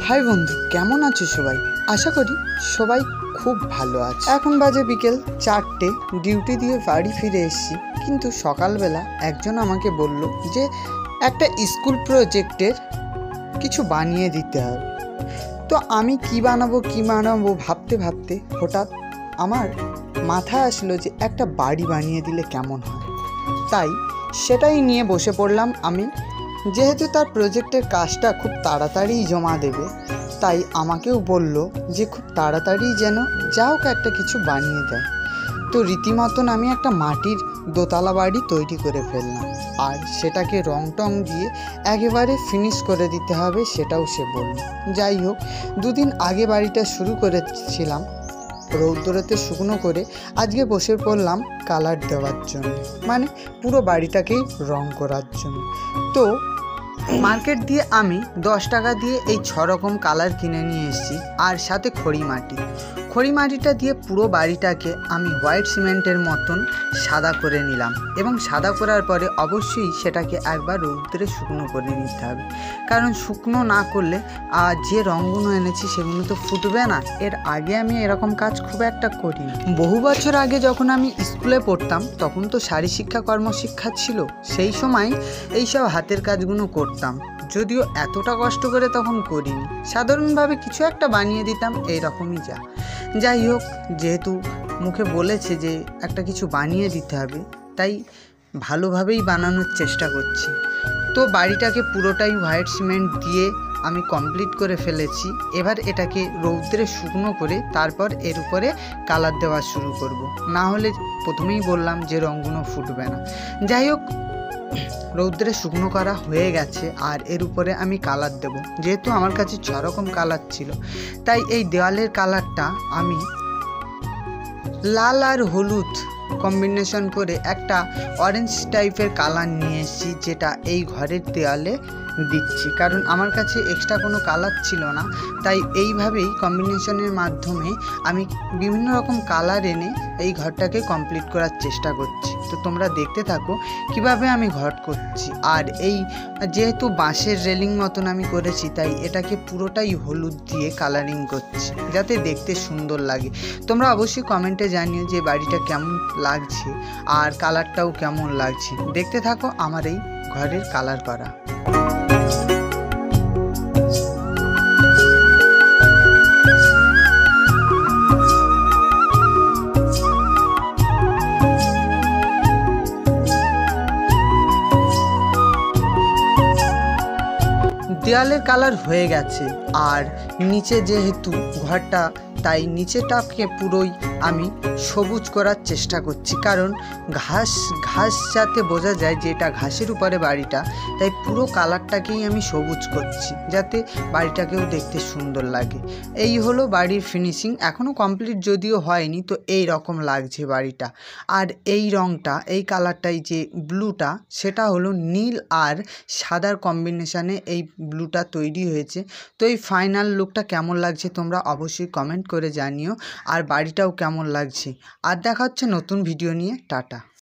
High বন্ধু, কেমন আছো সবাই? আশা করি সবাই খুব ভালো আছে। এখন বাজে বিকেল 4টে, ডিউটি দিয়ে বাড়ি ফিরে এসেছি। কিন্তু সকালবেলা একজন আমাকে বলল যে একটা স্কুল প্রজেক্টের কিছু বানিয়ে দিতে হবে। তো আমি কি বানাবো ভাবতে ভাবতে হঠাৎ আমার মাথায় আসলো যে একটা বাড়ি বানিয়ে দিলে কেমন হয়। তাই সেটাই নিয়ে বসে পড়লাম আমি। যেহেতু তার প্রজেক্টের কাজটা খুব তাড়াতাড়ি জমা দেবে, তাই আমাকেও বলল যে খুব তাড়াতাড়ি যেন যা হোক একটা কিছু বানিয়ে দেয়। তো রীতিমতন আমি একটা মাটির দোতলা বাড়ি তৈরি করে ফেললাম, আর সেটাকে রং টং দিয়ে একেবারে ফিনিশ করে দিতে হবে, সেটাও সে বলল। যাই হোক, দুদিন আগে বাড়িটা শুরু করেছিলাম, রৌদ্রতে শুকনো করে আজকে বসে পড়লাম কালার দেওয়ার জন্য, মানে পুরো বাড়িটাকেই রং করার জন্য। তো মার্কেট দিয়ে আমি 10 টাকা দিয়ে এই 6 রকম কালার কিনে নিয়ে এসেছি, আর সাথে খড়ি মাটিটা দিয়ে পুরো বাড়িটাকে আমি হোয়াইট সিমেন্টের মতন সাদা করে নিলাম। এবং সাদা করার পরে অবশ্যই সেটাকে একবার রৌদ্রে শুকনো করে নিতে হবে, কারণ শুকনো না করলে যে রঙগুলো এনেছি সেগুলো তো ফুটবে না। এর আগে আমি এরকম কাজ খুব একটা করিনি। বহু বছর আগে যখন আমি স্কুলে পড়তাম তখন তো শারীর শিক্ষা কর্মশিক্ষা ছিল, সেই সময় এইসব হাতের কাজগুলো করতাম, যদিও এতটা কষ্ট করে তখন করিনি। সাধারণভাবে কিছু একটা বানিয়ে দিতাম, এইরকমই যাই হোক, যেহেতু মুখে বলেছে যে একটা কিছু বানিয়ে দিতে হবে, তাই ভালোভাবেই বানানোর চেষ্টা করছি। তো বাড়িটাকে পুরোটাই হোয়াইট সিমেন্ট দিয়ে আমি কমপ্লিট করে ফেলেছি। এবার এটাকে রৌদ্রে শুকনো করে তারপর এর উপরে কালার দেওয়া শুরু করব, না হলে প্রথমেই বললাম যে রঙগুলো ফুটবে না। যাই হোক, রৌদ্রে শুকনো করা হয়ে গেছে, আর এর উপরে আমি কালার দেব। যেহেতু আমার কাছে 6 রকম কালার ছিল, তাই এই দেওয়ালের কালারটা আমি লাল আর হলুদ কম্বিনেশন করে একটা অরেঞ্জ টাইপের কালার নিয়ে এসেছি, যেটা এই ঘরের দেওয়ালে দিচ্ছি। কারণ আমার কাছে এক্সট্রা কোনো কালার ছিল না, তাই এইভাবেই কম্বিনেশনের মাধ্যমে আমি বিভিন্ন রকম কালার এনে এই ঘরটাকে কমপ্লিট করার চেষ্টা করছি। তো তোমরা দেখতে থাকো কিভাবে আমি ঘর করছি। আর এই যেহেতু বাঁশের রেলিং মতন আমি করেছি, তাই এটাকে পুরোটাই হলুদ দিয়ে কালারিং করছি যাতে দেখতে সুন্দর লাগে। তোমরা অবশ্যই কমেন্টে জানিও যে বাড়িটা কেমন লাগছে আর কালারটাও কেমন লাগছে। দেখতে থাকো আমার এই ঘরের কালার করা। দেওয়ালের কালার হয়ে গেছে, আর নিচে যেহেতু ঘরটা, তাই নিচেটাকে পুরোই আমি সবুজ করার চেষ্টা করছি, কারণ ঘাস যাতে বোঝা যায় যে এটা ঘাসের উপরে বাড়িটা, তাই পুরো কালারটাকেই আমি সবুজ করছি যাতে বাড়িটাকেও দেখতে সুন্দর লাগে। এই হলো বাড়ির ফিনিশিং। এখনও কমপ্লিট যদিও হয়নি, তো এই রকম লাগছে বাড়িটা। আর এই রঙটা, এই কালারটাই যে ব্লুটা, সেটা হলো নীল আর সাদার কম্বিনেশানে এই ব্লুটা তৈরি হয়েছে। তো এই ফাইনাল লুকটা কেমন লাগছে তোমরা অবশ্যই কমেন্ট করে জানিও, আর বাড়িটাও কেমন লাগছে। আর দেখা হচ্ছে নতুন ভিডিও নিয়ে। টাটা।